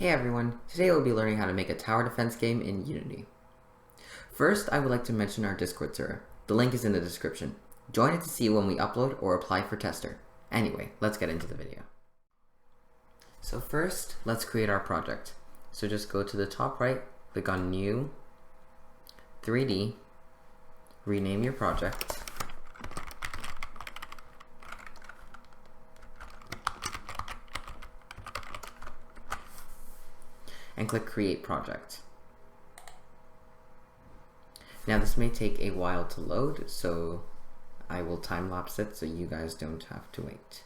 Hey everyone, today we'll be learning how to make a tower defense game in Unity. First, I would like to mention our Discord server. The link is in the description. Join it to see when we upload or apply for tester. Anyway, let's get into the video. So first, let's create our project. So just go to the top right, click on New, 3D, rename your project, and click Create Project. Now this may take a while to load, so I will time lapse it so you guys don't have to wait.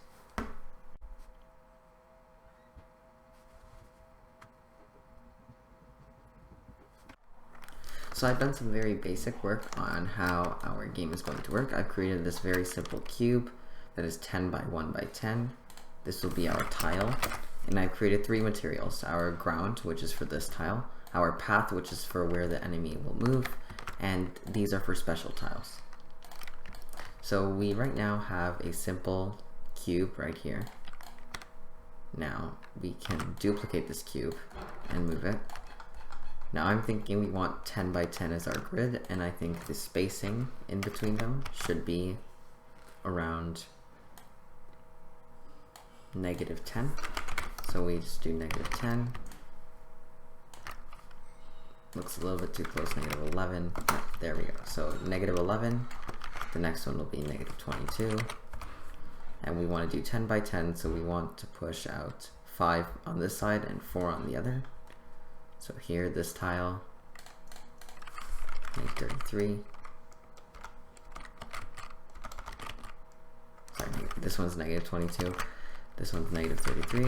So I've done some very basic work on how our game is going to work. I've created this very simple cube that is 10 by 1 by 10. This will be our tile. And I've created three materials: our ground, which is for this tile, our path, which is for where the enemy will move, and these are for special tiles. So we right now have a simple cube right here. Now we can duplicate this cube and move it. Now I'm thinking we want 10 by 10 as our grid, and I think the spacing in between them should be around -10. So we just do -10. Looks a little bit too close, -11. There we go. So -11. The next one will be -22. And we want to do 10 by 10, so we want to push out 5 on this side and 4 on the other. So here, this tile, make 33. Sorry, this one's -22. This one's -33.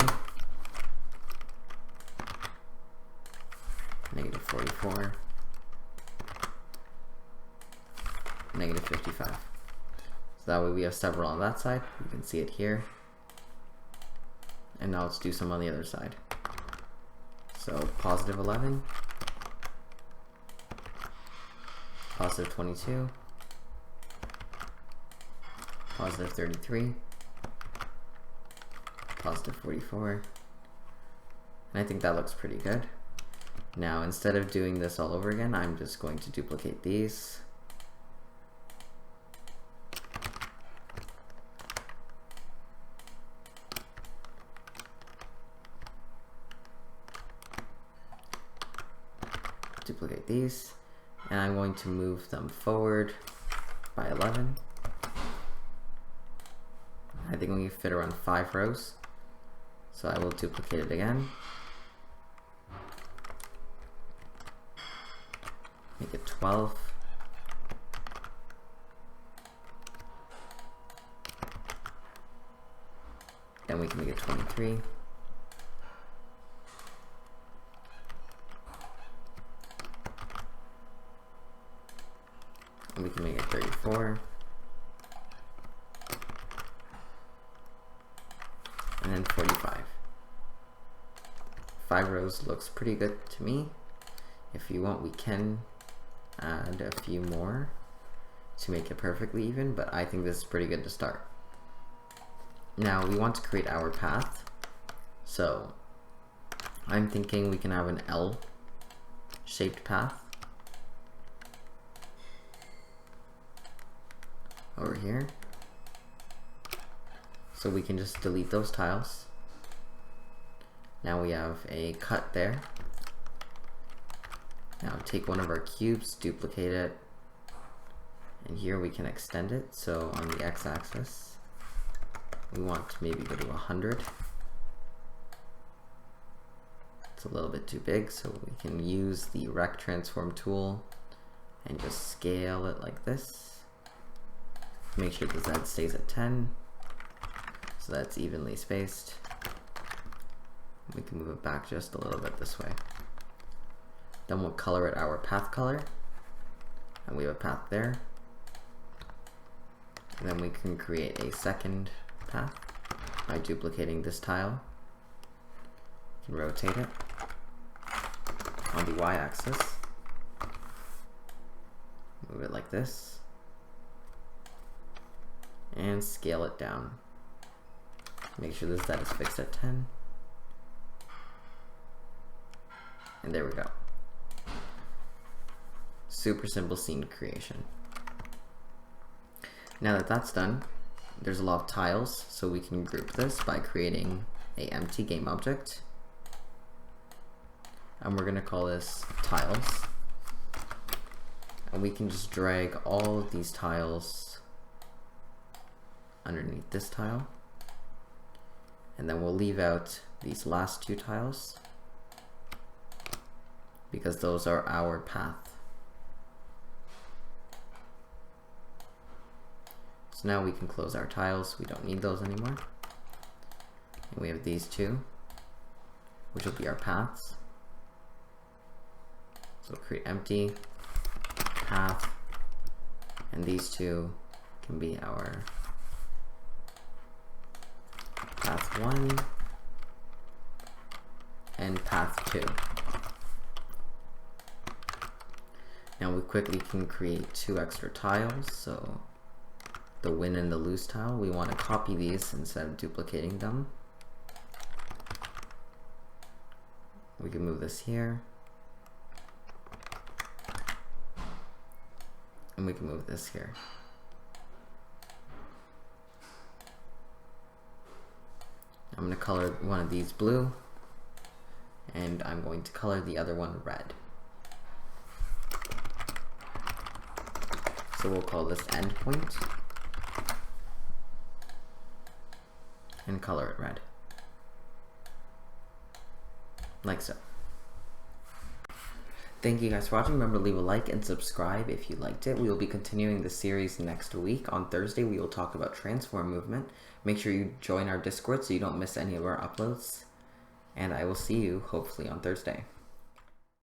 -44, -55. So that way we have several on that side. You can see it here. And now let's do some on the other side. So +11, +22, +33, +44. And I think that looks pretty good. Now, instead of doing this all over again, I'm just going to duplicate these. Duplicate these, and I'm going to move them forward by 11. I think we fit around 5 rows. So I will duplicate it again. Make it 12. Then we can make it 23. And we can make it 34. And then 45. 5 rows looks pretty good to me. If you want, we can add a few more to make it perfectly even, but I think this is pretty good to start. Now we want to create our path. So I'm thinking we can have an L-shaped path over here. So we can just delete those tiles. Now we have a cut there. Now take one of our cubes, duplicate it, and here we can extend it. So on the x-axis, we want to maybe go to 100. It's a little bit too big, so we can use the rect transform tool and just scale it like this. Make sure the Z stays at 10, so that's evenly spaced. We can move it back just a little bit this way. Then we'll color it our path color, and we have a path there. And then we can create a second path by duplicating this tile. You can rotate it on the y-axis, move it like this, and scale it down. Make sure this Z is fixed at 10. And there we go. Super simple scene creation. Now that that's done, there's a lot of tiles, so we can group this by creating a empty game object. And we're gonna call this tiles. And we can just drag all of these tiles underneath this tile. And then we'll leave out these last two tiles because those are our path. So now we can close our tiles. We don't need those anymore. And we have these two, which will be our paths. So we'll create empty path, and these two can be our path 1 and path 2. Now we quickly can create 2 extra tiles, so the win and the lose tile, we want to copy these instead of duplicating them. We can move this here, and we can move this here. I'm going to color one of these blue, and I'm going to color the other one red. So we'll call this endpoint and color it red, like so. Thank you guys for watching. Remember to leave a like and subscribe if you liked it. We will be continuing the series next week. On Thursday, we will talk about transform movement. Make sure you join our Discord so you don't miss any of our uploads. And I will see you hopefully on Thursday.